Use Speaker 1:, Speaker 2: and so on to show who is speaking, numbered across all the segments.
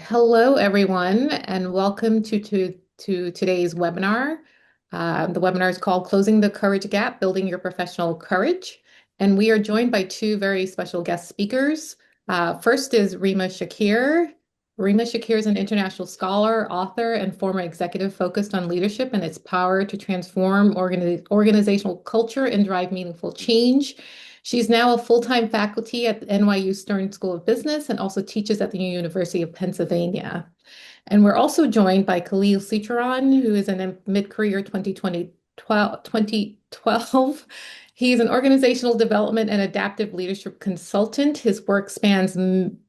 Speaker 1: Hello, everyone, and welcome to today's webinar. The webinar is called Closing the Courage Gap, Building Your Professional Courage. And we are joined by two very special guest speakers. First is Reima Shakeir. Reima Shakeir is an international scholar, author, and former executive focused on leadership and its power to transform organizational culture and drive meaningful change. She's now a full-time faculty at the NYU Stern School of Business and also teaches at the University of Pennsylvania. And we're also joined by Khaleel Seecharan, who is a mid-career 2012. He's an organizational development and adaptive leadership consultant. His work spans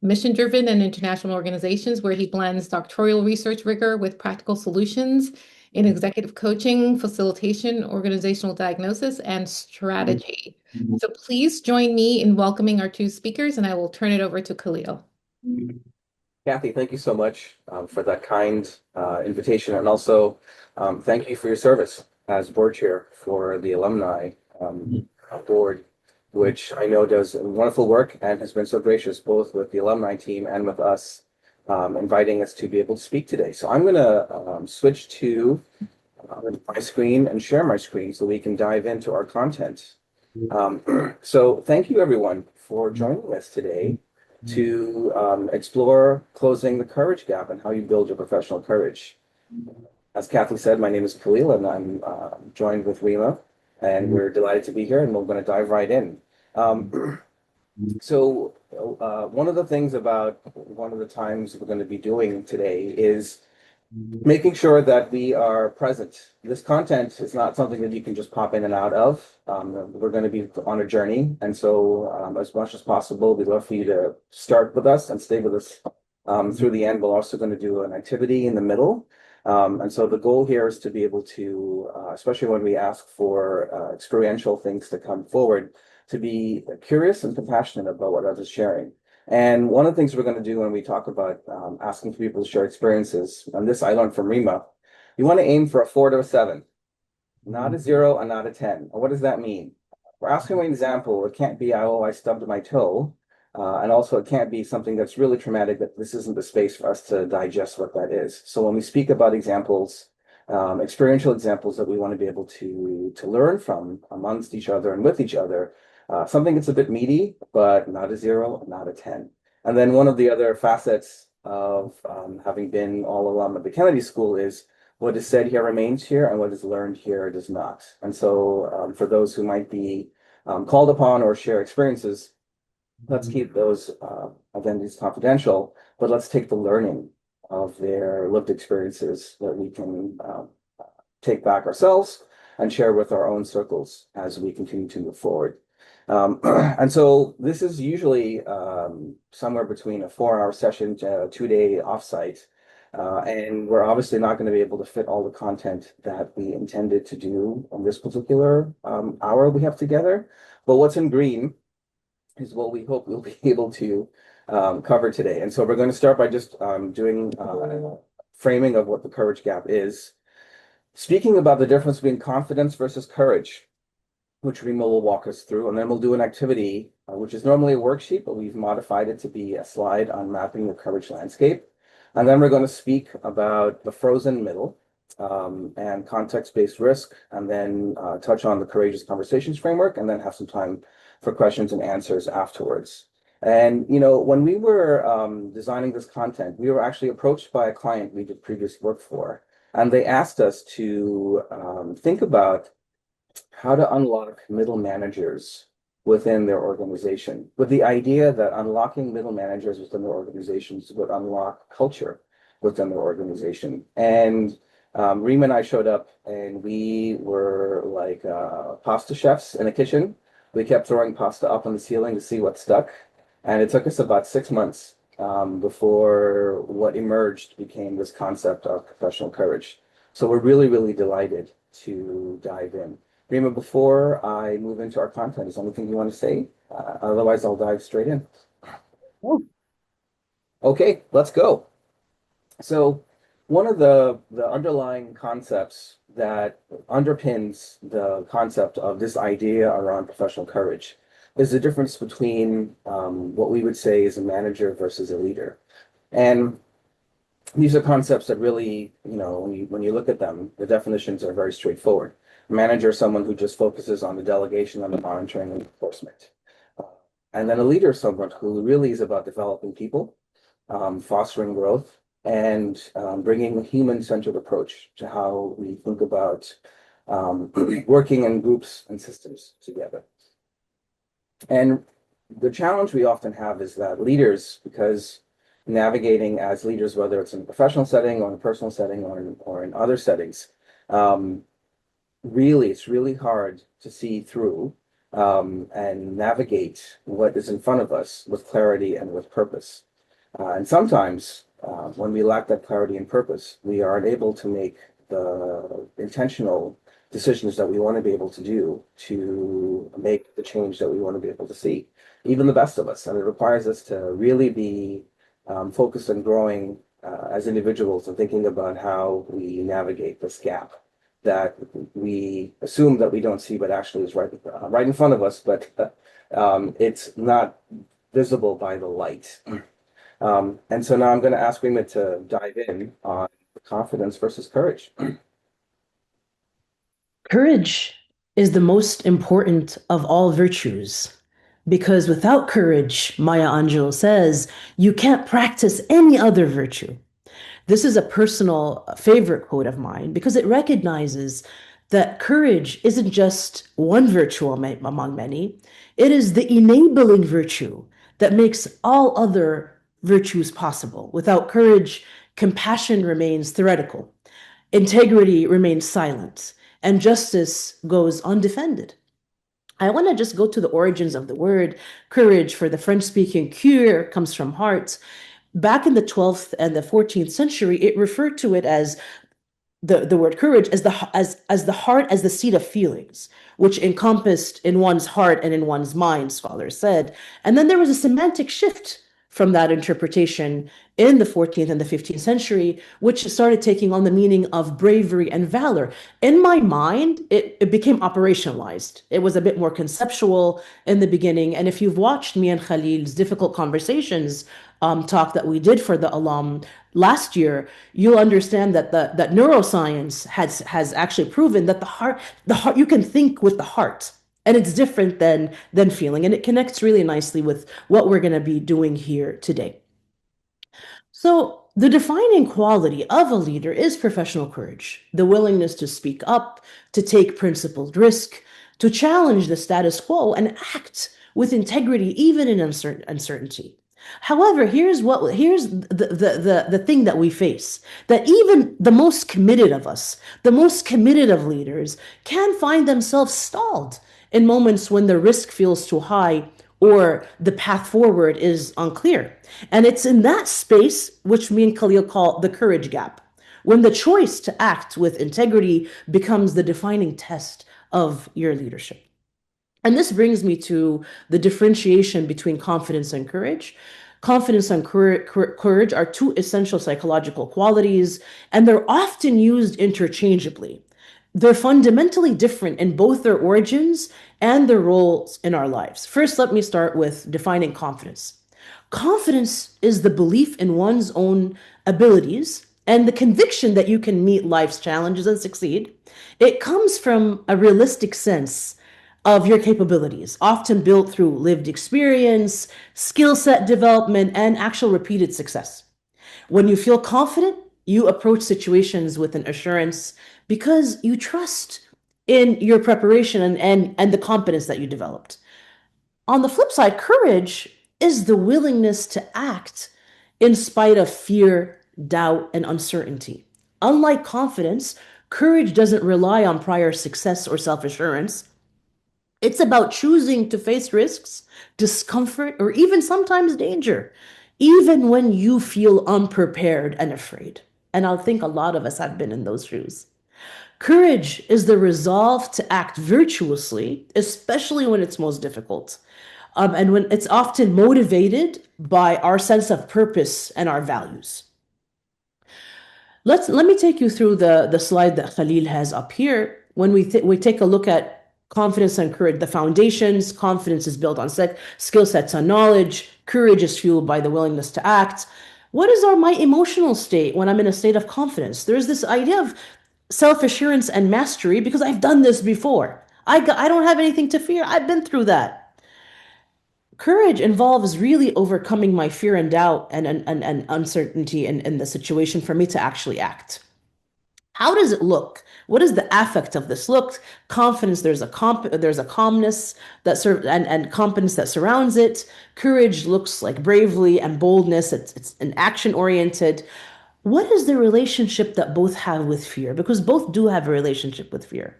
Speaker 1: mission-driven and international organizations where he blends doctoral research rigor with practical solutions in executive coaching, facilitation, organizational diagnosis, and strategy. So please join me in welcoming our two speakers, and I will turn it over to Khaleel.
Speaker 2: Kathy, thank you so much for that kind invitation. And also, thank you for your service as board chair for the Alumni Board, which I know does wonderful work and has been so gracious both with the alumni team and with us, inviting us to be able to speak today. So I'm going to switch to my screen and share my screen so we can dive into our content. So thank you, everyone, for joining us today to explore closing the courage gap and how you build your professional courage. As Kathy said, my name is Khaleel, and I'm joined with Reima, and we're delighted to be here, and we're going to dive right in. One of the things about one of the times we're going to be doing today is making sure that we are present. This content is not something that you can just pop in and out of. We're going to be on a journey. And so as much as possible, we'd love for you to start with us and stay with us through the end. We're also going to do an activity in the middle. And so the goal here is to be able to, especially when we ask for experiential things to come forward, to be curious and compassionate about what others are sharing. And one of the things we're going to do when we talk about asking for people to share experiences, and this I learned from Reima, you want to aim for a 4 to a 7, not a 0 and not a 10. What does that mean? We're asking an example. It can't be, oh, I stubbed my toe. And also it can't be something that's really traumatic, that this isn't the space for us to digest what that is. So when we speak about examples, experiential examples that we want to be able to learn from amongst each other and with each other, something that's a bit meaty, but not a 0, not a 10. And then one of the other facets of having been all alum at the Kennedy School is what is said here remains here and what is learned here does not. And so for those who might be called upon or share experiences, let's keep those identities confidential, but let's take the learning of their lived experiences that we can take back ourselves and share with our own circles as we continue to move forward. And so this is usually somewhere between a 4-hour session to a 2-day offsite. And we're obviously not going to be able to fit all the content that we intended to do on this particular hour we have together. But what's in green is what we hope we'll be able to cover today. And so we're going to start by just doing framing of what the courage gap is. Speaking about the difference between confidence versus courage, which Reima will walk us through, and then we'll do an activity, which is normally a worksheet, but we've modified it to be a slide on mapping the courage landscape. And then we're going to speak about the frozen middle and context-based risk, and then touch on the courageous conversations framework, and then have some time for questions and answers afterwards. And, you know, when we were designing this content, we were actually approached by a client we did previous work for, and they asked us to think about how to unlock middle managers within their organization, with the idea that unlocking middle managers within their organizations would unlock culture within their organization. And Reema and I showed up, and we were like pasta chefs in a kitchen. We kept throwing pasta up on the ceiling to see what stuck. And it took us about 6 months before what emerged became this concept of professional courage. So we're really, really delighted to dive in. Reema, before I move into our content, is there anything you want to say? Otherwise, I'll dive straight in. Okay, let's go. So one of the underlying concepts that underpins the concept of this idea around professional courage is the difference between what we would say is a manager versus a leader. And these are concepts that really, when you look at them, the definitions are very straightforward. A manager is someone who just focuses on the delegation and the monitoring and enforcement. Uh, and then a leader is someone who really is about developing people, fostering growth, and bringing a human-centered approach to how we think about working in groups and systems together. And the challenge we often have is that leaders, because navigating as leaders, whether it's in a professional setting or in a personal setting or in other settings, um, it's really hard to see through and navigate what is in front of us with clarity and with purpose. And sometimes when we lack that clarity and purpose, we are unable to make the intentional decisions that we want to be able to do to make the change that we want to be able to see, even the best of us. And it requires us to really be focused on growing as individuals and thinking about how we navigate this gap that we assume that we don't see, but actually is right in front of us, but it's not visible by the light. And so now I'm going to ask Reema to dive in on confidence versus courage.
Speaker 3: Courage is the most important of all virtues because without courage, Maya Angelou says, you can't practice any other virtue. This is a personal favorite quote of mine because it recognizes that courage isn't just one virtue among many, it is the enabling virtue that makes all other virtues possible. Without courage, compassion remains theoretical, integrity remains silent, and justice goes undefended. I want to just go to the origins of the word courage. For the French-speaking, cœur comes from heart. Back in the 12th and the 14th century, it referred to it as the word courage as the heart as the seat of feelings, which encompassed in one's heart and in one's mind, scholars said. And then there was a semantic shift from that interpretation in the 14th and the 15th century, which started taking on the meaning of bravery and valor. In my mind, it became operationalized. It was a bit more conceptual in the beginning. And if you've watched me and Khalil's difficult conversations talk that we did for the alum last year, you'll understand that that neuroscience has actually proven that the heart you can think with the heart, and it's different than feeling, and it connects really nicely with what we're going to be doing here today. So the defining quality of a leader is professional courage, the willingness to speak up, to take principled risk, to challenge the status quo and act with integrity even in uncertainty. However, here's the thing that we face, that even the most committed of us, the most committed of leaders, can find themselves stalled in moments when the risk feels too high or the path forward is unclear. And it's in that space, which me and Khalil call the courage gap, when the choice to act with integrity becomes the defining test of your leadership. And this brings me to the differentiation between confidence and courage. Confidence and courage are two essential psychological qualities, and they're often used interchangeably. They're fundamentally different in both their origins and their roles in our lives. First, let me start with defining confidence. Confidence is the belief in one's own abilities and the conviction that you can meet life's challenges and succeed. It comes from a realistic sense of your capabilities, often built through lived experience, skill set development, and actual repeated success. When you feel confident, you approach situations with an assurance because you trust in your preparation and the competence that you developed. On the flip side, courage is the willingness to act in spite of fear, doubt, and uncertainty. Unlike confidence, courage doesn't rely on prior success or self assurance. It's about choosing to face risks, discomfort, or even sometimes danger, even when you feel unprepared and afraid. And I think a lot of us have been in those shoes. Courage is the resolve to act virtuously, especially when it's most difficult, and when it's often motivated by our sense of purpose and our values. Let me take you through the slide that Khalil has up here. When we take a look at confidence and courage, the foundations, confidence is built on skill sets and knowledge. Courage is fueled by the willingness to act. What is my emotional state when I'm in a state of confidence? There's this idea of self-assurance and mastery because I've done this before. I don't have anything to fear. I've been through that. Courage involves really overcoming my fear and doubt and uncertainty in the situation for me to actually act. How does it look? What is the affect of this look? Confidence, there's a calmness that and competence that surrounds it. Courage looks like bravery and boldness. It's an action oriented. What is the relationship that both have with fear? Because both do have a relationship with fear.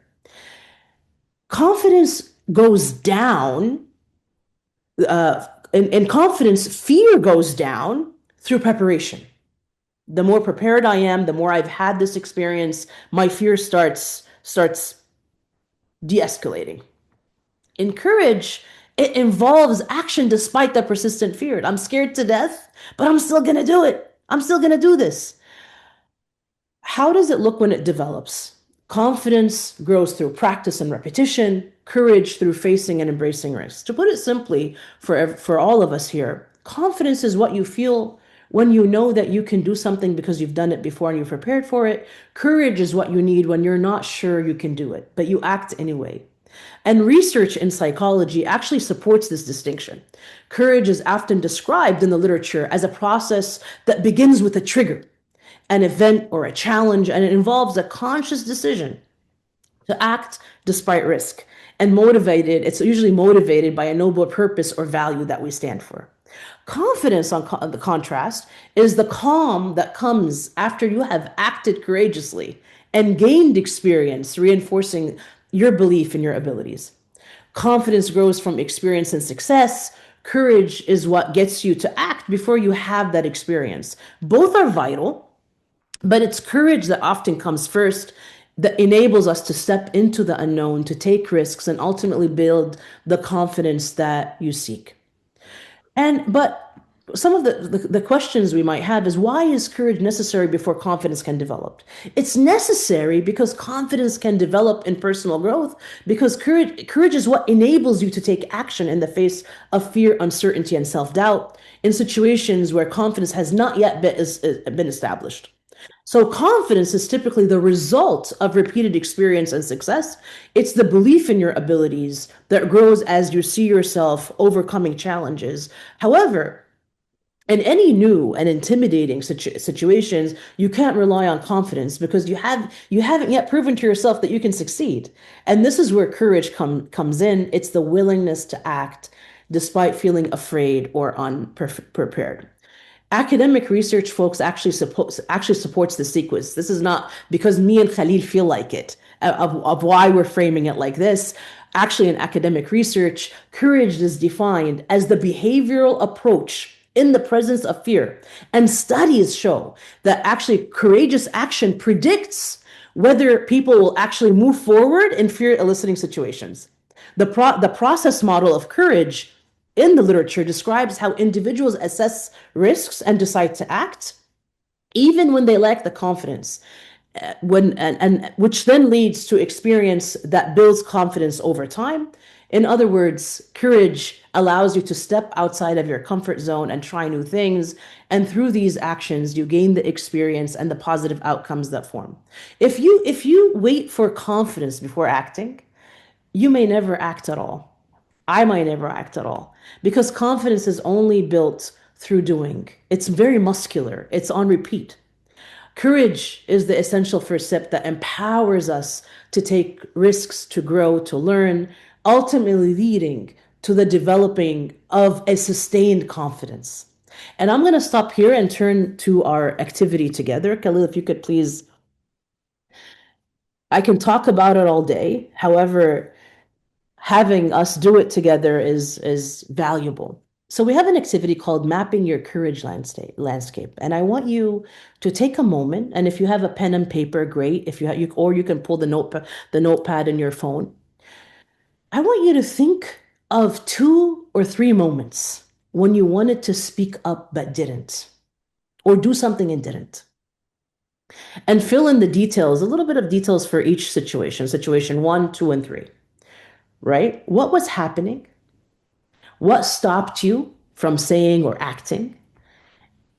Speaker 3: Confidence goes down, in confidence, fear goes down through preparation. The more prepared I am, the more I've had this experience, my fear starts de-escalating. In courage, it involves action despite the persistent fear. I'm scared to death, but I'm still gonna do it. I'm still gonna do this. How does it look when it develops? Confidence grows through practice and repetition, courage through facing and embracing risks. To put it simply, for all of us here, confidence is what you feel when you know that you can do something because you've done it before and you've prepared for it. Courage is what you need when you're not sure you can do it, but you act anyway. And research in psychology actually supports this distinction. Courage is often described in the literature as a process that begins with a trigger, an event or a challenge, and it involves a conscious decision to act despite risk. And it's usually motivated by a noble purpose or value that we stand for. Confidence, on the contrast, is the calm that comes after you have acted courageously and gained experience, reinforcing your belief in your abilities. Confidence grows from experience and success. Courage is what gets you to act before you have that experience. Both are vital, but it's courage that often comes first that enables us to step into the unknown, to take risks, and ultimately build the confidence that you seek. But some of the questions we might have is, why is courage necessary before confidence can develop? It's necessary because confidence can develop in personal growth, because courage is what enables you to take action in the face of fear, uncertainty, and self-doubt in situations where confidence has not yet been established. So confidence is typically the result of repeated experience and success. It's the belief in your abilities that grows as you see yourself overcoming challenges. However, in any new and intimidating situations, you can't rely on confidence because you haven't yet proven to yourself that you can succeed. And this is where courage comes in. It's the willingness to act despite feeling afraid or unprepared. Academic research, folks, actually supports the sequence. This is not because me and Khalil feel like it, of why we're framing it like this. Actually, in academic research, courage is defined as the behavioral approach in the presence of fear. And studies show that actually courageous action predicts whether people will actually move forward in fear eliciting situations. The process model of courage in the literature describes how individuals assess risks and decide to act, even when they lack the confidence, and which then leads to experience that builds confidence over time. In other words, courage allows you to step outside of your comfort zone and try new things. And through these actions, you gain the experience and the positive outcomes that form. If you wait for confidence before acting, you may never act at all. I might never act at all because confidence is only built through doing. It's very muscular, it's on repeat. Courage is the essential first step that empowers us to take risks, to grow, to learn, ultimately leading to the developing of a sustained confidence. And I'm going to stop here and turn to our activity together. Khalil, if you could please, I can talk about it all day. However, having us do it together is valuable. So we have an activity called Mapping Your Courage Landscape. And I want you to take a moment, and if you have a pen and paper, great. If you have, or you can pull the notepad in your phone. I want you to think of 2 or 3 moments when you wanted to speak up but didn't, or do something and didn't. And fill in the details, a little bit of details for each situation 1, 2, and 3. Right? What was happening? What stopped you from saying or acting?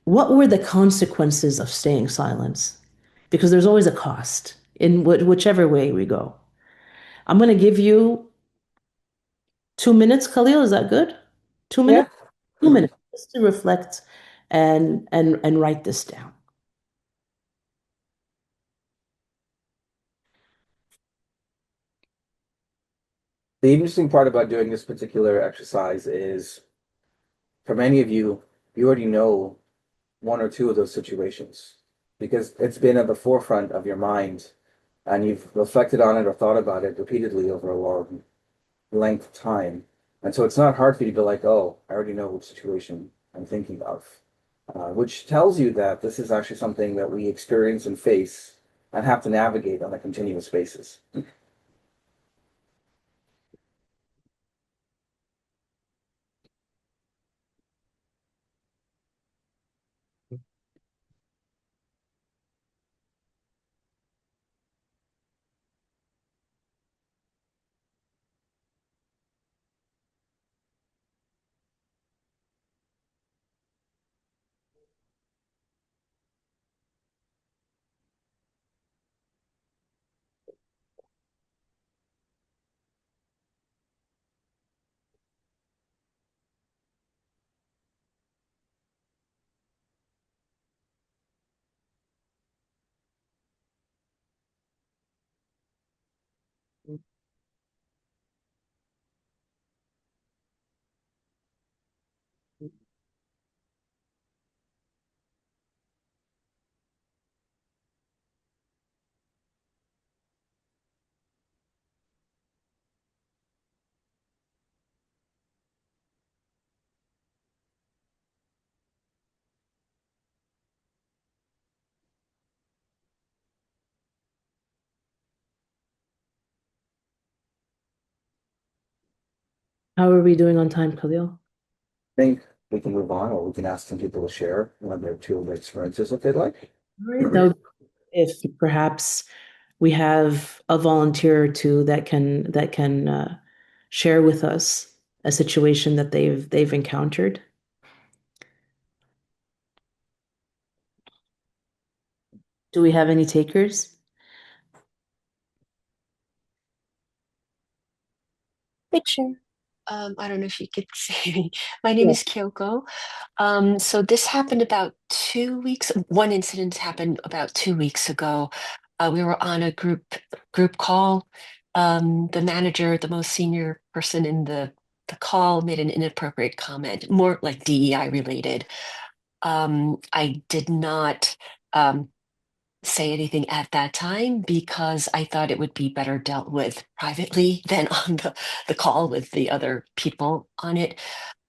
Speaker 3: what were the consequences of staying silent? Because there's always a cost in whichever way we go. I'm going to give you 2 minutes, Khalil. Is that good? 2 minutes?
Speaker 2: Yeah.
Speaker 3: 2 minutes just to reflect and write this down.
Speaker 2: The interesting part about doing this particular exercise is for many of you, you already know one or two of those situations because it's been at the forefront of your mind and you've reflected on it or thought about it repeatedly over a long length of time. And so it's not hard for you to be like, oh, I already know which situation I'm thinking of, which tells you that this is actually something that we experience and face and have to navigate on a continuous basis.
Speaker 3: How are we doing on time, Khalil?
Speaker 2: I think we can move on, or we can ask some people to share one of their two of their experiences if they'd like.
Speaker 3: All right. That would, if perhaps we have a volunteer or two that can share with us a situation that they've encountered. Do we have any takers?
Speaker 4: Picture. I don't know if you could see me. My name
Speaker 3: Yeah.
Speaker 4: is Kyoko. So this happened about 2 weeks. One incident happened about 2 weeks ago. We were on a group call. The manager, the most senior person in the call, made an inappropriate comment, more like DEI related. I did not um, say anything at that time because I thought it would be better dealt with privately than on the call with the other people on it.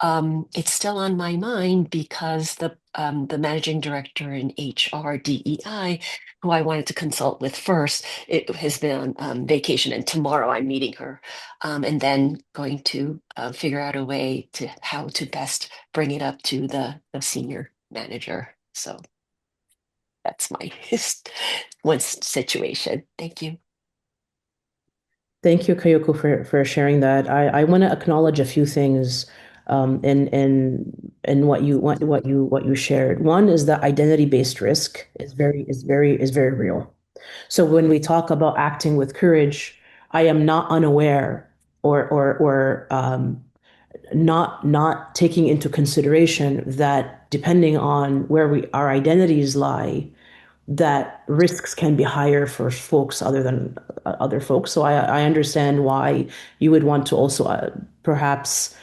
Speaker 4: It's still on my mind because the managing director in HR DEI, who I wanted to consult with first, it has been on vacation, and tomorrow I'm meeting her, and then going to figure out a way to how to best bring it up to the senior manager. So that's my one situation. Thank you.
Speaker 3: Thank you, Kayoko, for sharing that. I want to acknowledge a few things in what you shared. One is that identity-based risk is very real. So when we talk about acting with courage, I am not unaware or not taking into consideration that depending on where our identities lie, that risks can be higher for folks other than other folks. So I understand why you would want to also perhaps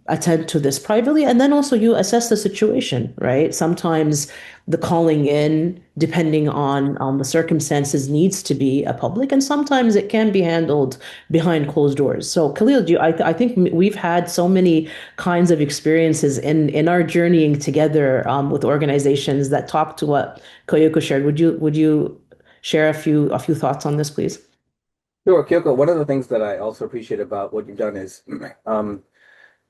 Speaker 3: attend to this privately, and then also you assess the situation, right? Sometimes the calling in, depending on the circumstances, needs to be a public, and sometimes it can be handled behind closed doors. So Khalil, I think we've had so many kinds of experiences in our journeying together with organizations that talk to what Koyoko shared. Would you share a few thoughts on this, please?
Speaker 2: Sure, Kyoko, one of the things that I also appreciate about what you've done is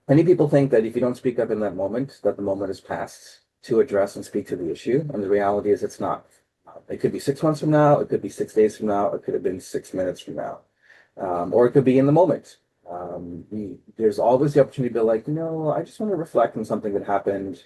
Speaker 2: many people think that if you don't speak up in that moment, that the moment is past to address and speak to the issue. And the reality is it's not. It could be 6 months from now, it could be 6 days from now, it could have been 6 minutes from now, or it could be in the moment. There's always the opportunity to be like, no, I just want to reflect on something that happened.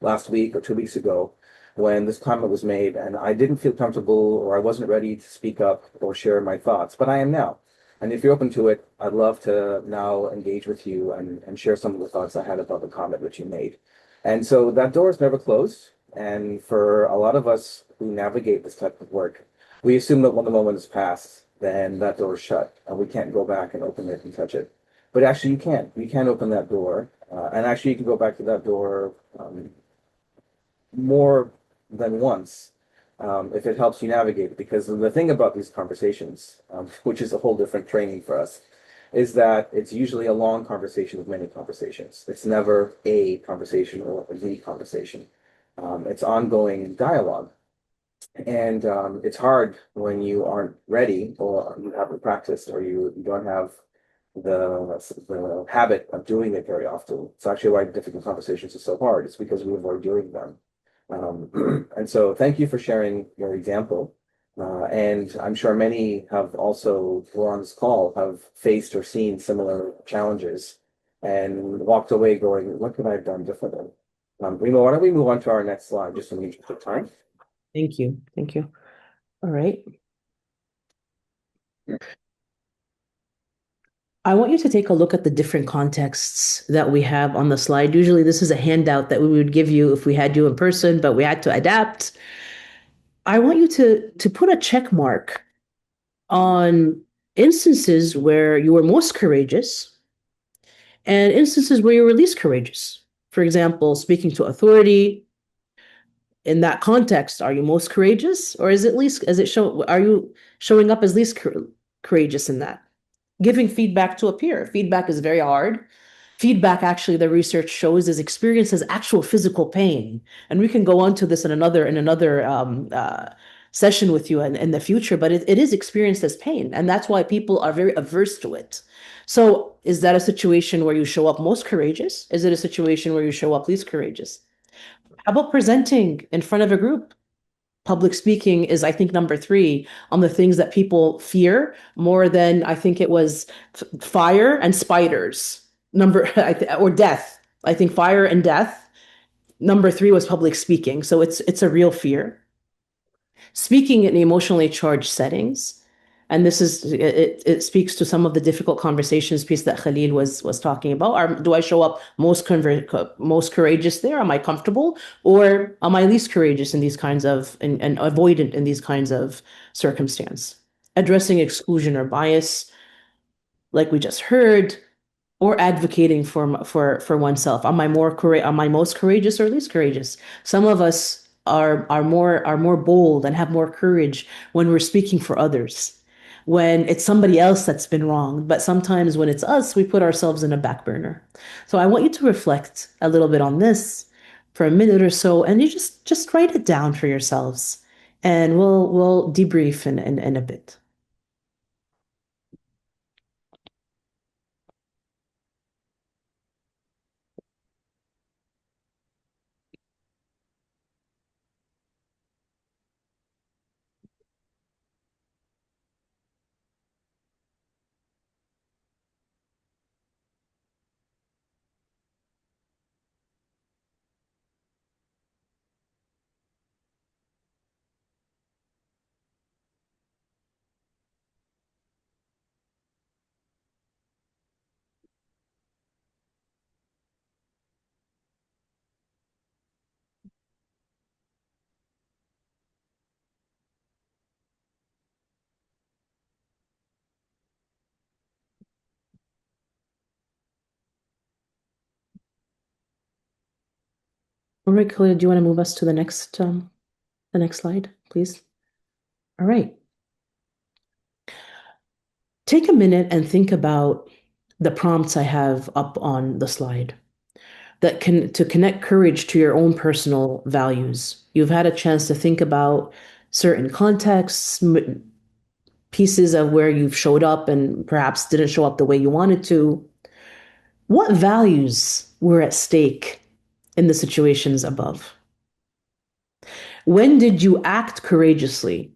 Speaker 2: last week or 2 weeks ago when this comment was made, and I didn't feel comfortable or I wasn't ready to speak up or share my thoughts, but I am now. And if you're open to it, I'd love to now engage with you and share some of the thoughts I had about the comment that you made. And so that door is never closed. And for a lot of us who navigate this type of work, we assume that when the moment is past, then that door is shut and we can't go back and open it and touch it. But actually, you can. You can open that door. And actually, you can go back to that door more than once if it helps you navigate. Because the thing about these conversations, which is a whole different training for us, is that it's usually a long conversation with many conversations. It's never a conversation or the conversation. It's ongoing dialogue. And it's hard when you aren't ready or you haven't practiced or you don't have the habit of doing it very often. It's actually why difficult conversations are so hard. It's because we avoid doing them. And so thank you for sharing your example. And I'm sure many have also, who are on this call, have faced or seen similar challenges and walked away going, what could I have done differently? Rima, why don't we move on to our next slide, just in the interest of time?
Speaker 3: Thank you. Thank you. All right. I want you to take a look at the different contexts that we have on the slide. Usually this is a handout that we would give you if we had you in person, but we had to adapt. I want you to put a check mark on instances where you were most courageous and instances where you were least courageous. For example, speaking to authority. In that context, are you most courageous, or is it least? Are you showing up as least courageous in that? Giving feedback to a peer. Feedback is very hard. Feedback, actually, the research shows, is experienced as actual physical pain, and we can go on to this in another session with you in the future. But it is experienced as pain, and that's why people are very averse to it. So, is that a situation where you show up most courageous? Is it a situation where you show up least courageous? How about presenting in front of a group? Public speaking is, I think, number 3 on the things that people fear more than, I think it was fire and spiders. Or death. I think fire and death. Number 3 was public speaking. So it's a real fear. Speaking in emotionally charged settings. And this is it speaks to some of the difficult conversations piece that Khaleel was talking about. Do I show up most courageous there? Am I comfortable? Or am I least courageous in these kinds of and avoidant in these kinds of circumstance? Addressing exclusion or bias, like we just heard, or advocating for oneself. Am I most courageous or least courageous? Some of us are more bold and have more courage when we're speaking for others, when it's somebody else that's been wrong. But sometimes when it's us, we put ourselves in a back burner. So I want you to reflect a little bit on this for a minute or so, and you just write it down for yourselves, and we'll debrief in a bit. All right, Khalid, do you want to move us to the next slide, please? All right. Take a minute and think about the prompts I have up on the slide to connect courage to your own personal values. You've had a chance to think about certain contexts, pieces of where you've showed up and perhaps didn't show up the way you wanted to. What values were at stake in the situations above? When did you act courageously?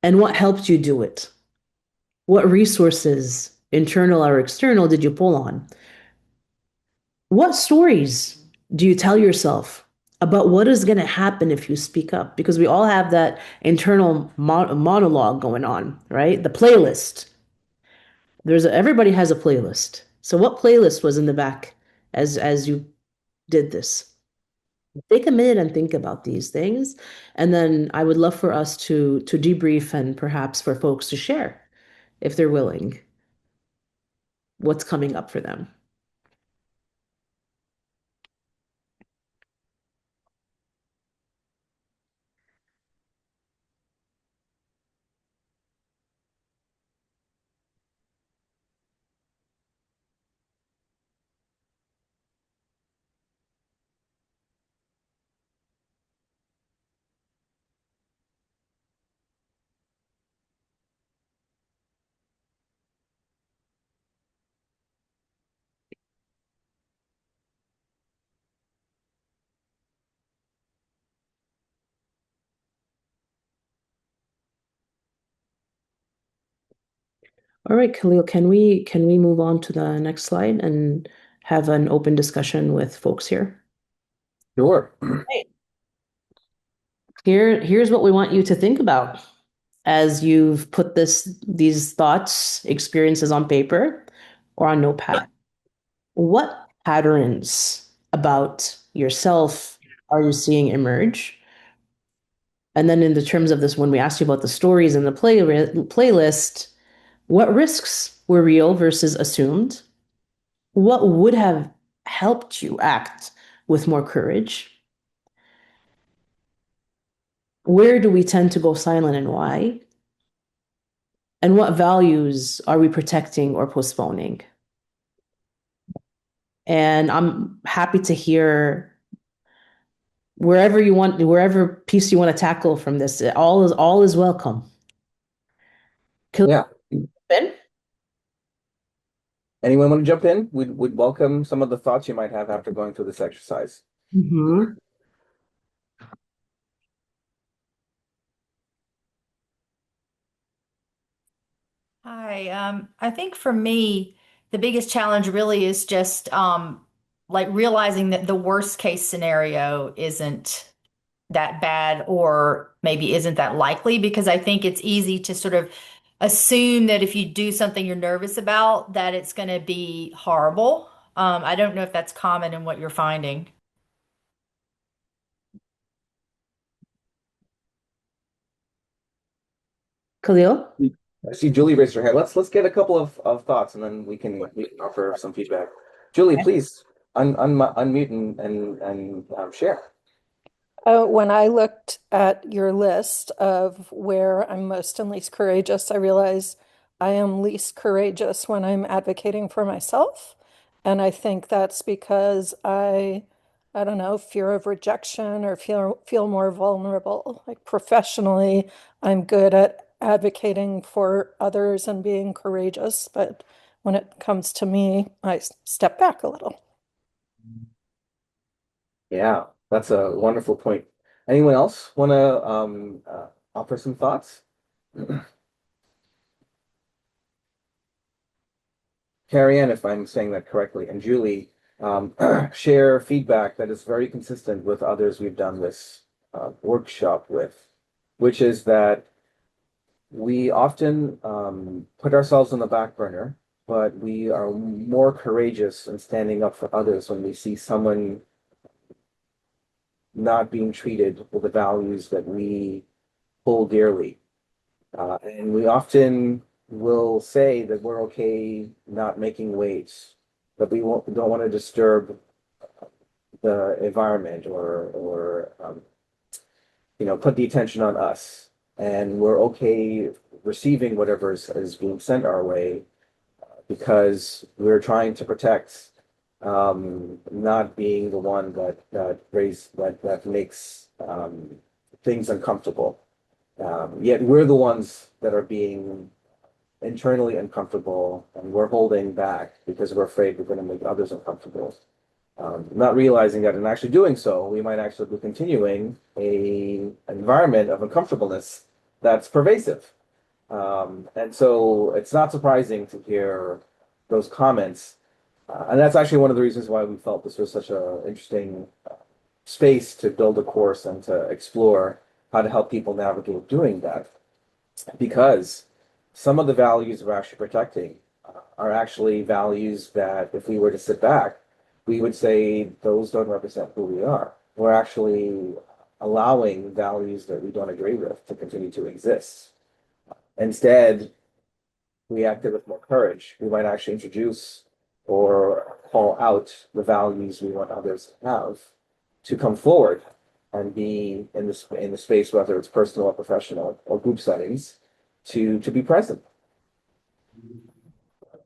Speaker 3: And what helped you do it? What resources, internal or external, did you pull on? What stories do you tell yourself about what is going to happen if you speak up, because we all have that internal monologue going on, right? The playlist. Everybody has a playlist. So what playlist was in the back as you did this? Take a minute and think about these things, and then I would love for us to debrief and perhaps for folks to share if they're willing what's coming up for them. All right, Khalil, can we move on to the next slide and have an open discussion with folks here?
Speaker 2: Sure.
Speaker 3: Right. Here's what we want you to think about as you've put these thoughts, experiences on paper or on notepad. What patterns about yourself are you seeing emerge? And then in the terms of this, when we asked you about the stories in the playlist, what risks were real versus assumed? What would have helped you act with more courage? Where do we tend to go silent and why? And what values are we protecting or postponing? And I'm happy to hear wherever piece you want to tackle from this. All is welcome.
Speaker 2: Yeah.
Speaker 3: Ben?
Speaker 2: Anyone want to jump in? We'd welcome some of the thoughts you might have after going through this exercise.
Speaker 3: Mm-hmm.
Speaker 5: Hi. I think for me, the biggest challenge really is just like realizing that the worst case scenario isn't that bad or maybe isn't that likely because I think it's easy to sort of assume that if you do something you're nervous about, that it's going to be horrible. I don't know if that's common in what you're finding.
Speaker 3: Khalil?
Speaker 2: I see Julie raised her hand. Let's get a couple of thoughts and then we can offer some feedback. Julie, please unmute and share.
Speaker 6: When I looked at your list of where I'm most and least courageous, I realize I am least courageous when I'm advocating for myself. And I think that's because I don't know, fear of rejection or feel more vulnerable. Like professionally, I'm good at advocating for others and being courageous, but when it comes to me, I step back a little.
Speaker 2: Yeah, that's a wonderful point. Anyone else want to offer some thoughts? Carrie Ann, if I'm saying that correctly, and Julie, share feedback that is very consistent with others we've done this workshop with, which is that we often put ourselves on the back burner, but we are more courageous in standing up for others when we see someone not being treated with the values that we hold dearly. And we often will say that we're okay not making waves, that don't want to disturb the environment or put the attention on us. And we're okay receiving whatever is being sent our way because we're trying to protect not being the one that makes things uncomfortable. Yet we're the ones that are being internally uncomfortable and we're holding back because we're afraid we're going to make others uncomfortable. Not realizing that in actually doing so, we might actually be continuing an environment of uncomfortableness that's pervasive. And so it's not surprising to hear those comments. And that's actually one of the reasons why we felt this was such an interesting space to build a course and to explore how to help people navigate doing that, because some of the values we're actually protecting are actually values that if we were to sit back, we would say those don't represent who we are. We're actually allowing values that we don't agree with to continue to exist. Instead, we acted with more courage. We might actually introduce or call out the values we want others to have to come forward and be in the space, whether it's personal or professional or group settings, to be present.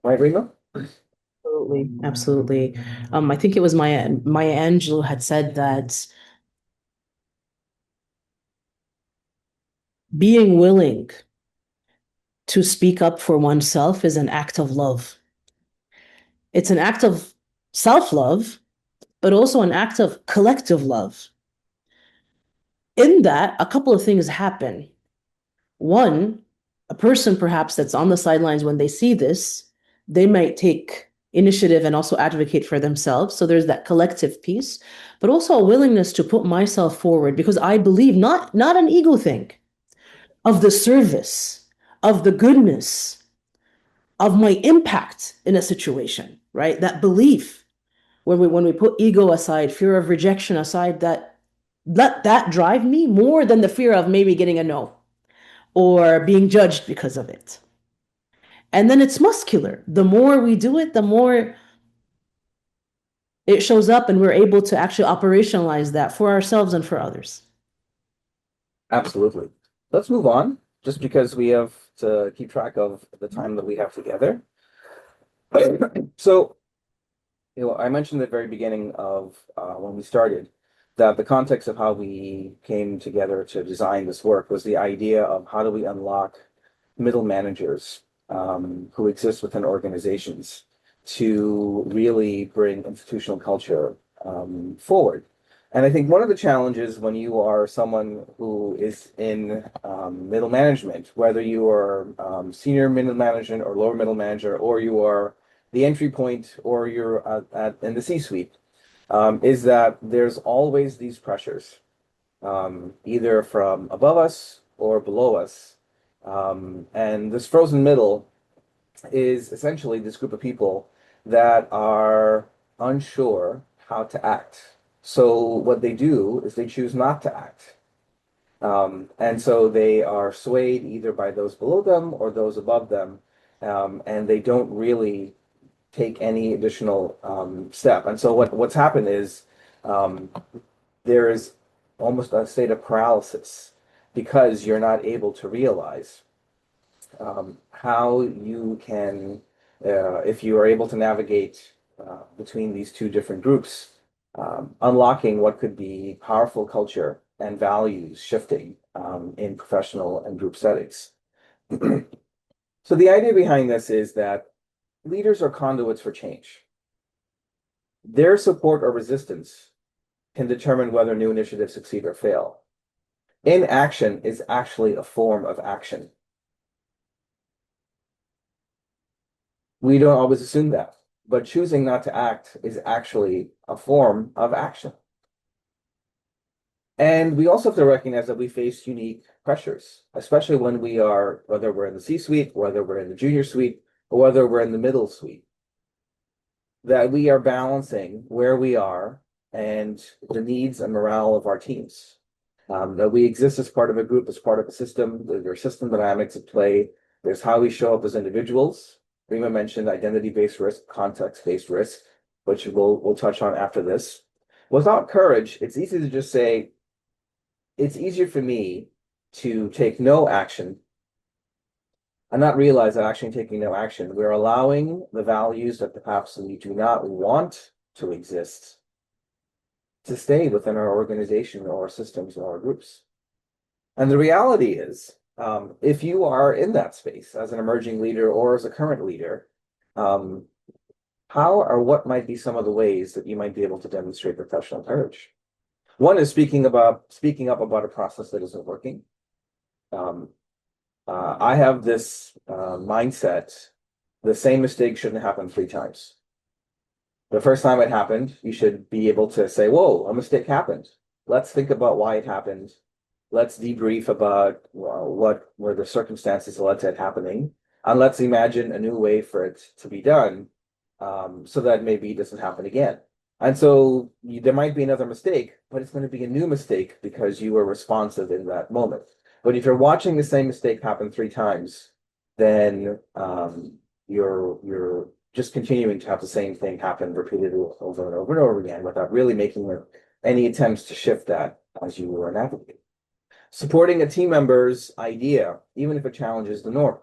Speaker 2: Right, Reima?
Speaker 3: Absolutely, absolutely. I think it was Maya Angelou had said that being willing to speak up for oneself is an act of love. It's an act of self-love, but also an act of collective love. In that, a couple of things happen. One, a person perhaps that's on the sidelines when they see this, they might take initiative and also advocate for themselves. So there's that collective piece, but also a willingness to put myself forward because I believe not an ego thing, of the service, of the goodness, of my impact in a situation, right? That belief when we put ego aside, fear of rejection aside, that let that drive me more than the fear of maybe getting a no or being judged because of it. And then it's muscular. The more we do it, the more it shows up and we're able to actually operationalize that for ourselves and for others.
Speaker 2: Absolutely. Let's move on, just because we have to keep track of the time that we have together. So, I mentioned at the very beginning of when we started that the context of how we came together to design this work was the idea of how do we unlock middle managers who exist within organizations to really bring institutional culture forward. And I think one of the challenges when you are someone who is in middle management, whether you are senior middle management or lower middle manager, or you are the entry point, or you're in the C-suite, is that there's always these pressures, either from above us or below us. And this frozen middle is essentially this group of people that are unsure how to act. So what they do is they choose not to act. And so they are swayed either by those below them or those above them, and they don't really take any additional step. And so what's happened is there is almost a state of paralysis because you're not able to realize how you can, if you are able to navigate between these two different groups, unlocking what could be powerful culture and values shifting in professional and group settings. So the idea behind this is that leaders are conduits for change. Their support or resistance can determine whether new initiatives succeed or fail. Inaction is actually a form of action. We don't always assume that, but choosing not to act is actually a form of action. And we also have to recognize that we face unique pressures, especially when we are, whether we're in the C-suite, whether we're in the junior suite, or whether we're in the middle suite, that we are balancing where we are and the needs and morale of our teams. That we exist as part of a group, as part of a system. There are system dynamics at play. There's how we show up as individuals. Reima mentioned identity-based risk, context-based risk, which we'll touch on after this. Without courage, it's easy to just say, it's easier for me to take no action and not realize that actually taking no action, we're allowing the values that perhaps we do not want to exist to stay within our organization or our systems or our groups. And the reality is, if you are in that space as an emerging leader or as a current leader, how or what might be some of the ways that you might be able to demonstrate professional courage? One is speaking up about a process that isn't working. I have this mindset: the same mistake shouldn't happen 3 times. The first time it happened, you should be able to say, whoa, a mistake happened. Let's think about why it happened. Let's debrief about what were the circumstances that led to it happening. And let's imagine a new way for it to be done, so that maybe it doesn't happen again. And so there might be another mistake, but it's going to be a new mistake because you were responsive in that moment. But if you're watching the same mistake happen 3 times, then you're just continuing to have the same thing happen repeatedly over and over and over again without really making any attempts to shift that as you were navigating. Supporting a team member's idea, even if it challenges the norm.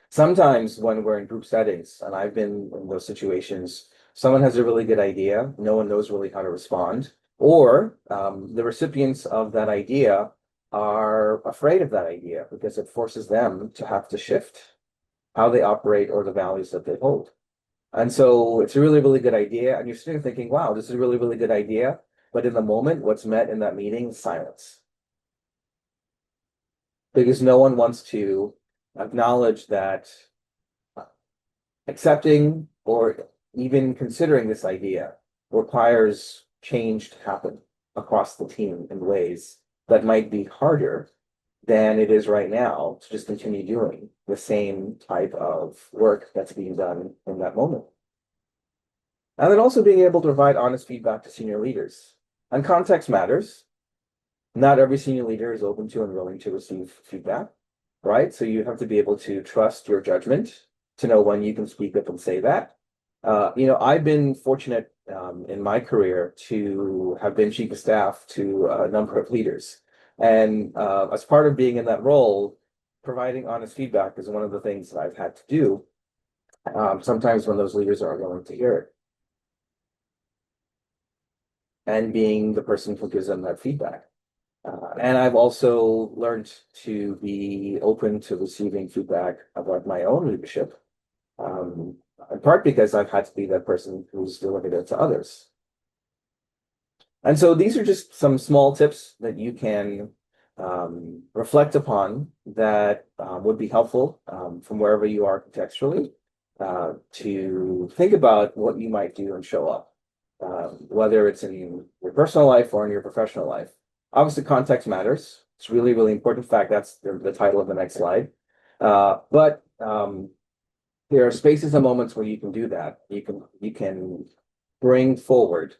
Speaker 2: Sometimes when we're in group settings, and I've been in those situations, someone has a really good idea, no one knows really how to respond, or the recipients of that idea are afraid of that idea because it forces them to have to shift how they operate or the values that they hold. And so it's a really, really good idea. And you're sitting thinking, wow, this is a really, really good idea. But in the moment, what's met in that meeting is silence. Because no one wants to acknowledge that accepting or even considering this idea requires change to happen across the team in ways that might be harder than it is right now to just continue doing the same type of work that's being done in that moment. And then also being able to provide honest feedback to senior leaders. And context matters. Not every senior leader is open to and willing to receive feedback, right? So you have to be able to trust your judgment to know when you can speak up and say that. I've been fortunate in my career to have been chief of staff to a number of leaders. And as part of being in that role, providing honest feedback is one of the things that I've had to do, sometimes when those leaders are willing to hear it. And being the person who gives them that feedback. And I've also learned to be open to receiving feedback about my own leadership, in part because I've had to be that person who's delivering it to others. And so these are just some small tips that you can reflect upon that would be helpful from wherever you are contextually to think about what you might do and show up, whether it's in your personal life or in your professional life. Obviously, context matters. It's really, really important. In fact, that's the title of the next slide. But there are spaces and moments where you can do that. You can bring forward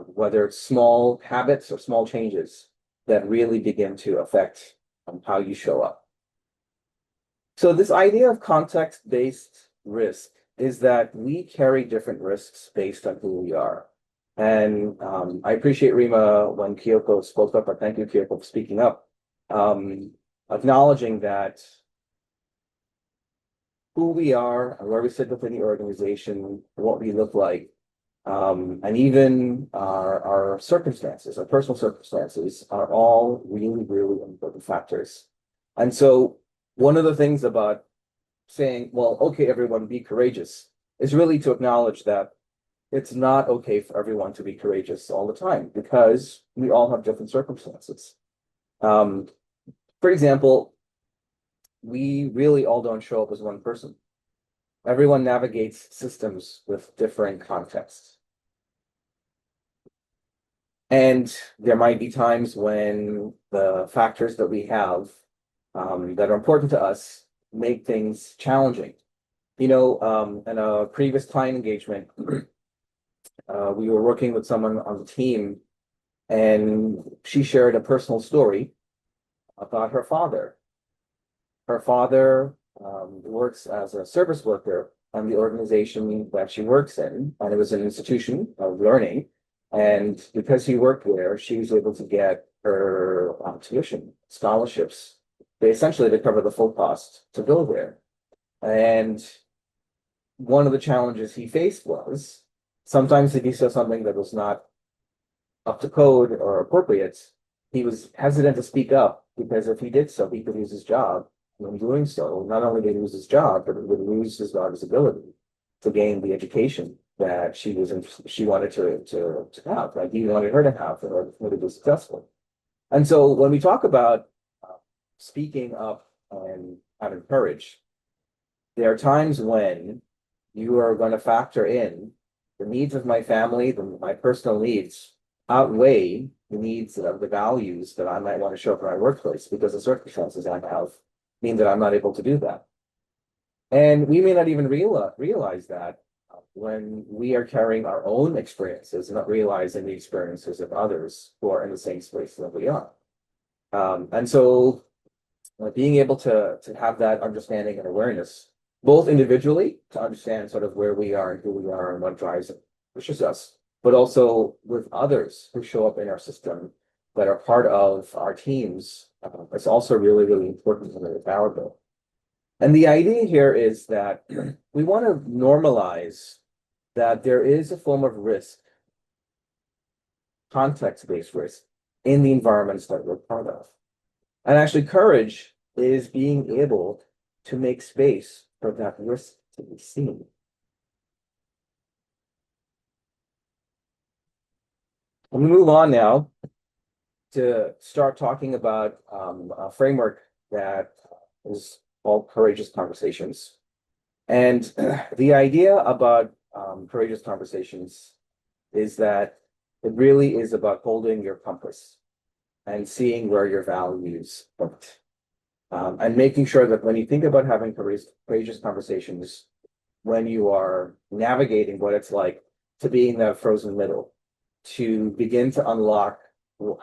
Speaker 2: whether it's small habits or small changes that really begin to affect how you show up. So this idea of context-based risk is that we carry different risks based on who we are. And I appreciate Reima when Kyoko spoke up, or thank you, Kyoko, for speaking up, acknowledging that who we are and where we sit within the organization, what we look like, and even our circumstances, our personal circumstances, are all really, really important factors. And so one of the things about saying, well, okay, everyone be courageous, is really to acknowledge that it's not okay for everyone to be courageous all the time because we all have different circumstances. For example, we really all don't show up as one person. Everyone navigates systems with different contexts. And there might be times when the factors that we have that are important to us make things challenging. In a previous client engagement, we were working with someone on the team, and she shared a personal story about her father. Her father works as a service worker on the organization that she works in, and it was an institution of learning. And because he worked there, she was able to get her tuition scholarships, essentially to cover the full cost to go there. And one of the challenges he faced was sometimes if he saw something that was not up to code or appropriate, he was hesitant to speak up because if he did so, he could lose his job. And in doing so, not only did he lose his job, but he would lose his daughter's ability to gain the education that she wanted to have, like he wanted her to have in order to be successful. And so when we talk about speaking up and having courage, there are times when you are going to factor in the needs of my family, my personal needs outweigh the needs of the values that I might want to show up in my workplace because the circumstances I have mean that I'm not able to do that. And we may not even realize that when we are carrying our own experiences, not realizing the experiences of others who are in the same space that we are. And so being able to have that understanding and awareness, both individually to understand sort of where we are and who we are and what drives it, pushes us, but also with others who show up in our system that are part of our teams, it's also really, really important and really valuable. And the idea here is that we want to normalize that there is a form of risk, context-based risk, in the environments that we're part of. And actually, courage is being able to make space for that risk to be seen. Let me move on now to start talking about a framework that is called Courageous Conversations. And the idea about courageous conversations is that it really is about holding your compass and seeing where your values point. And making sure that when you think about having courageous conversations, when you are navigating what it's like to be in that frozen middle, to begin to unlock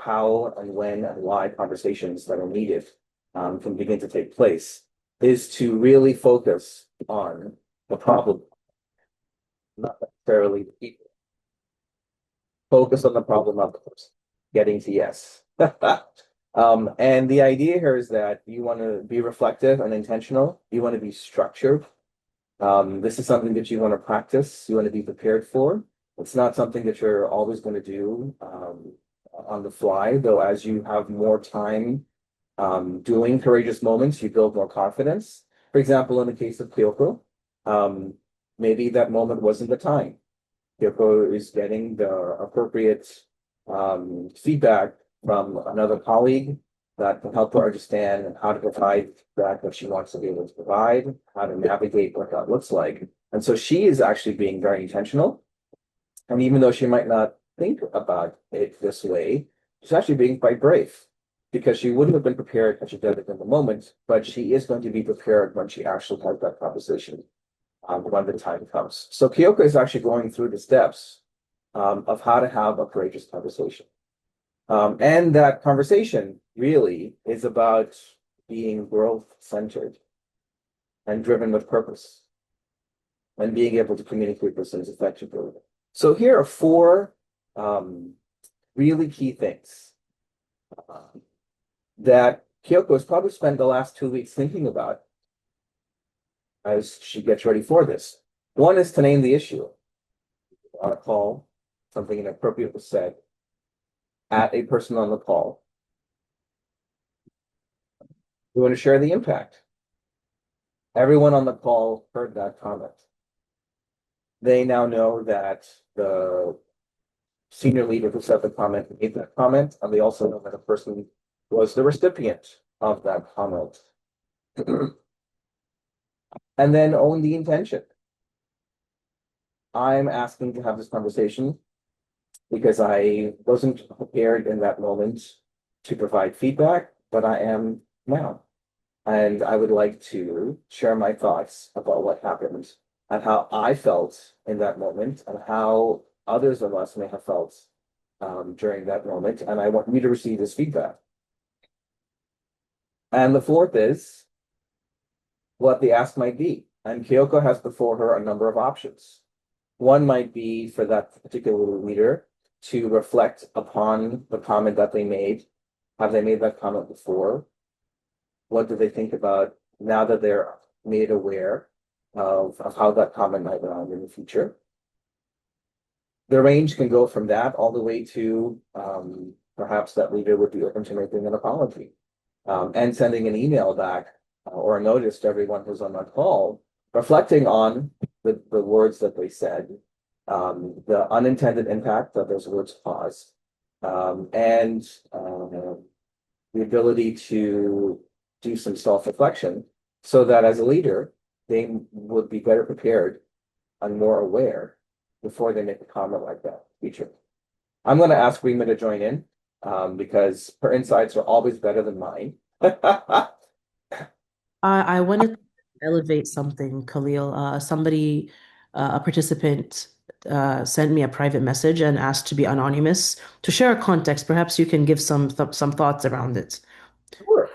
Speaker 2: how and when and why conversations that are needed can begin to take place, is to really focus on the problem, not necessarily the people. Focus on the problem of the person, getting to yes. And the idea here is that you want to be reflective and intentional. You want to be structured. This is something that you want to practice. You want to be prepared for. It's not something that you're always going to do on the fly, though. As you have more time doing courageous moments, you build more confidence. For example, in the case of Kyoko, maybe that moment wasn't the time. Kyoko is getting the appropriate feedback from another colleague that can help her understand how to provide that she wants to be able to provide, how to navigate what that looks like. And so she is actually being very intentional. And even though she might not think about it this way, she's actually being quite brave, because she wouldn't have been prepared had she done it in the moment, but she is going to be prepared when she actually has that conversation when the time comes. So Kyoko is actually going through the steps of how to have a courageous conversation. And that conversation really is about being growth-centered and driven with purpose and being able to communicate with things effectively. So here are four really key things that Kyoko has probably spent the last 2 weeks thinking about as she gets ready for this. One is to name the issue. On a call, something inappropriate was said at a person on the call. We want to share the impact. Everyone on the call heard that comment. They now know that the senior leader who said the comment made that comment, and they also know that a person was the recipient of that comment. And then own the intention. I'm asking to have this conversation because I wasn't prepared in that moment to provide feedback, but I am now. And I would like to share my thoughts about what happened and how I felt in that moment and how others of us may have felt during that moment. And I want you to receive this feedback. And the fourth is what the ask might be. And Kyoko has before her a number of options. One might be for that particular leader to reflect upon the comment that they made. Have they made that comment before? What do they think about now that they're made aware of how that comment might land in the future? The range can go from that all the way to perhaps that leader would be open to making an apology and sending an email back or a notice to everyone who's on that call, reflecting on the words that they said, the unintended impact that those words caused, and the ability to do some self-reflection so that as a leader, they would be better prepared and more aware before they make a comment like that. Feature. I'm going to ask Reema to join in because her insights are always better than mine.
Speaker 3: I wanted to elevate something, Khalil. A participant, sent me a private message and asked to be anonymous. To share a context, perhaps you can give some thoughts around it.
Speaker 2: Sure.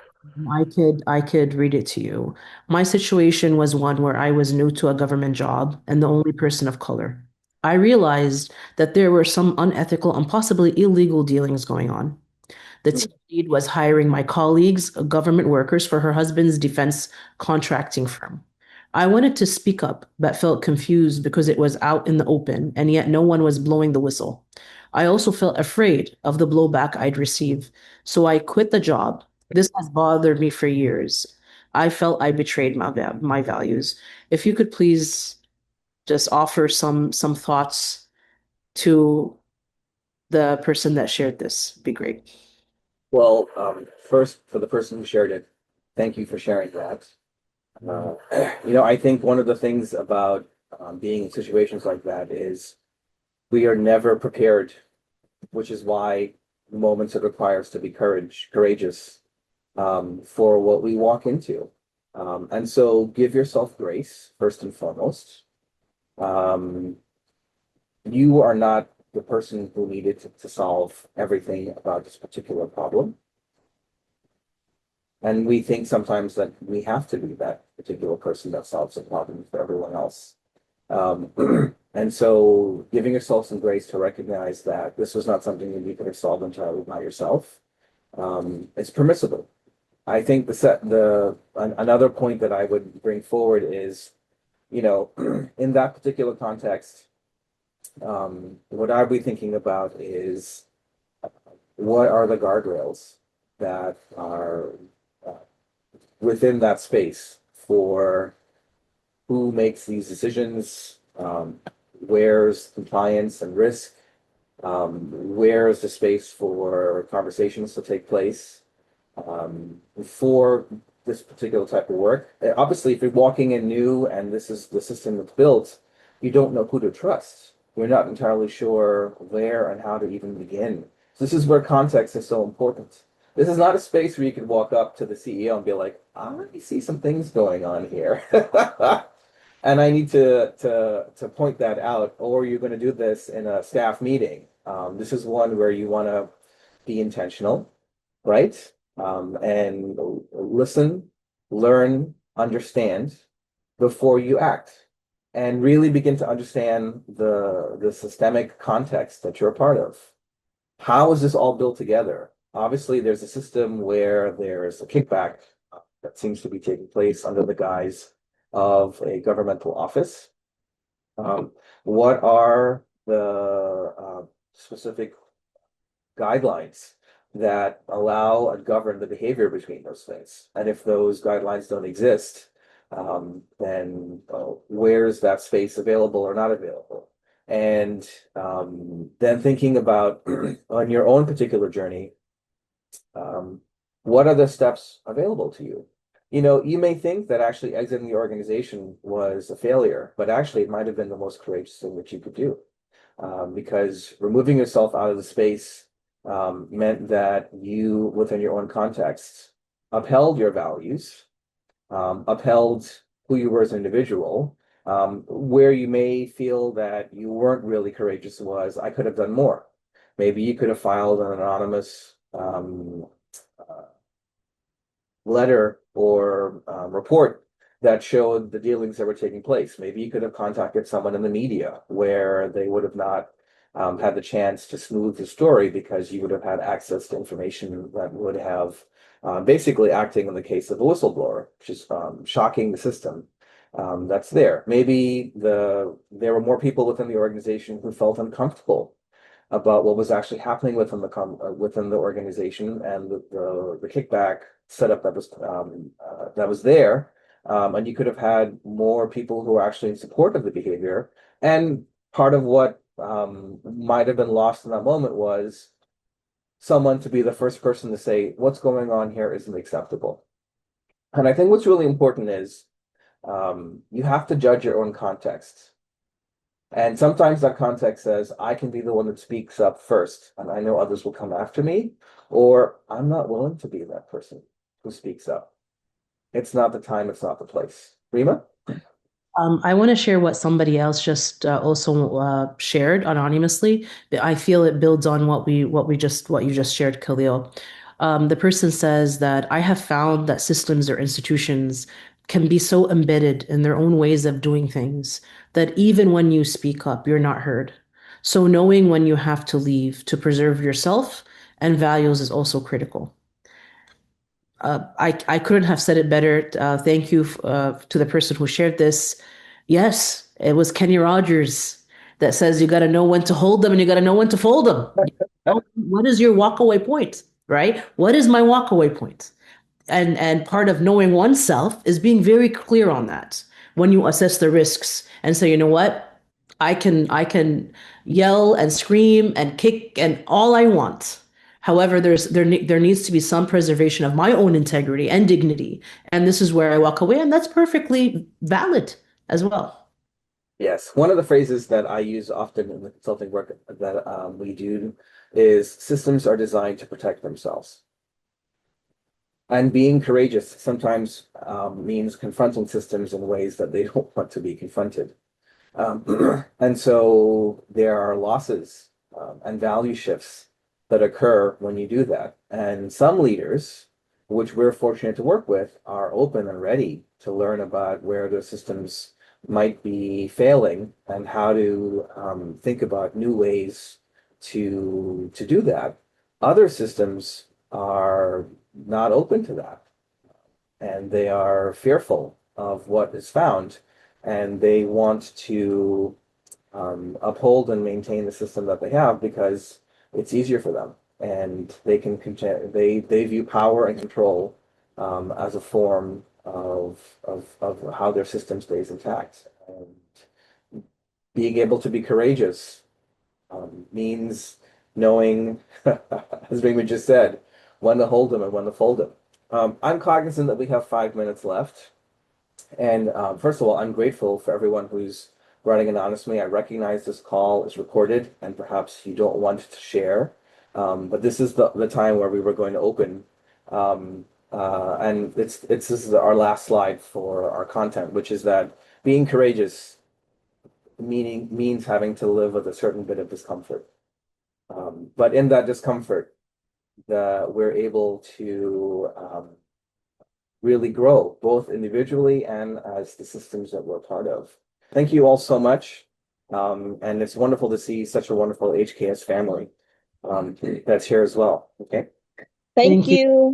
Speaker 3: I could read it to you. My situation was one where I was new to a government job and the only person of color. I realized that there were some unethical and possibly illegal dealings going on. The team lead was hiring my colleagues, government workers, for her husband's defense contracting firm. I wanted to speak up, but felt confused because it was out in the open, and yet no one was blowing the whistle. I also felt afraid of the blowback I'd receive, so I quit the job. This has bothered me for years. I felt I betrayed my values. If you could please just offer some thoughts to the person that shared this, be great.
Speaker 2: Well, first, for the person who shared it, thank you for sharing that. I think one of the things about being in situations like that is we are never prepared, which is why the moments it requires to be courageous for what we walk into. And so give yourself grace, first and foremost. Um, you are not the person who needed to solve everything about this particular problem. And we think sometimes that we have to be that particular person that solves the problem for everyone else. And so giving yourself some grace to recognize that this was not something that you could have solved entirely by yourself. It's permissible. I think another point that I would bring forward is, in that particular context, what I'd be thinking about is what are the guardrails that are within that space for who makes these decisions, where's compliance and risk, where's the space for conversations to take place for this particular type of work. Obviously, if you're walking in new and this is the system that's built, you don't know who to trust. You're not entirely sure where and how to even begin. So this is where context is so important. This is not a space where you can walk up to the CEO and be like, I see some things going on here. And I need to point that out, or you're going to do this in a staff meeting. This is one where you want to be intentional, right? And listen, learn, understand before you act, and really begin to understand the systemic context that you're a part of. How is this all built together? Obviously, there's a system where there's a kickback that seems to be taking place under the guise of a governmental office. What are the specific guidelines that allow and govern the behavior between those things? And if those guidelines don't exist, then where's that space available or not available? And then thinking about on your own particular journey, what are the steps available to you? You may think that actually exiting the organization was a failure, but actually it might have been the most courageous thing that you could do. Because removing yourself out of the space meant that you, within your own context, upheld your values, upheld who you were as an individual. Where you may feel that you weren't really courageous was, I could have done more. Maybe you could have filed an anonymous letter or report that showed the dealings that were taking place. Maybe you could have contacted someone in the media where they would have not had the chance to smooth the story because you would have had access to information that would have basically acting in the case of a whistleblower, which is shocking the system that's there. Maybe there were more people within the organization who felt uncomfortable about what was actually happening within the organization and the kickback setup that was there, and you could have had more people who were actually in support of the behavior. And part of what might have been lost in that moment was someone to be the first person to say, what's going on here isn't acceptable. And I think what's really important is you have to judge your own context. And sometimes that context says, I can be the one that speaks up first, and I know others will come after me, or I'm not willing to be that person who speaks up. It's not the time, it's not the place. Reema?
Speaker 3: I want to share what somebody else just also shared anonymously. I feel it builds on what you just shared, Khalil. The person says that I have found that systems or institutions can be so embedded in their own ways of doing things that even when you speak up, you're not heard. So knowing when you have to leave to preserve yourself and values is also critical. I couldn't have said it better. Thank you to the person who shared this. Yes, it was Kenny Rogers that says you got to know when to hold them and you got to know when to fold them. What is your walkaway point, right? What is my walkaway point? And part of knowing oneself is being very clear on that when you assess the risks and say, you know what? I can yell and scream and kick and all I want. However, there needs to be some preservation of my own integrity and dignity. And this is where I walk away, and that's perfectly valid as well.
Speaker 2: Yes, one of the phrases that I use often in the consulting work that we do is systems are designed to protect themselves. And being courageous sometimes means confronting systems in ways that they don't want to be confronted. And so there are losses and value shifts that occur when you do that. And some leaders, which we're fortunate to work with, are open and ready to learn about where their systems might be failing and how to think about new ways to do that. Other systems are not open to that, and they are fearful of what is found, and they want to uphold and maintain the system that they have because it's easier for them, and they view power and control as a form of how their system stays intact. And being able to be courageous means knowing, as Reima just said, when to hold them and when to fold them. I'm cognizant that we have 5 minutes left. And first of all, I'm grateful for everyone who's writing anonymously. I recognize this call is recorded and perhaps you don't want to share. But this is the time where we were going to open. And this is our last slide for our content, which is that being courageous means having to live with a certain bit of discomfort. But in that discomfort, we're able to really grow, both individually and as the systems that we're part of. Thank you all so much. And it's wonderful to see such a wonderful HKS family that's here as well. Okay.
Speaker 3: Thank you.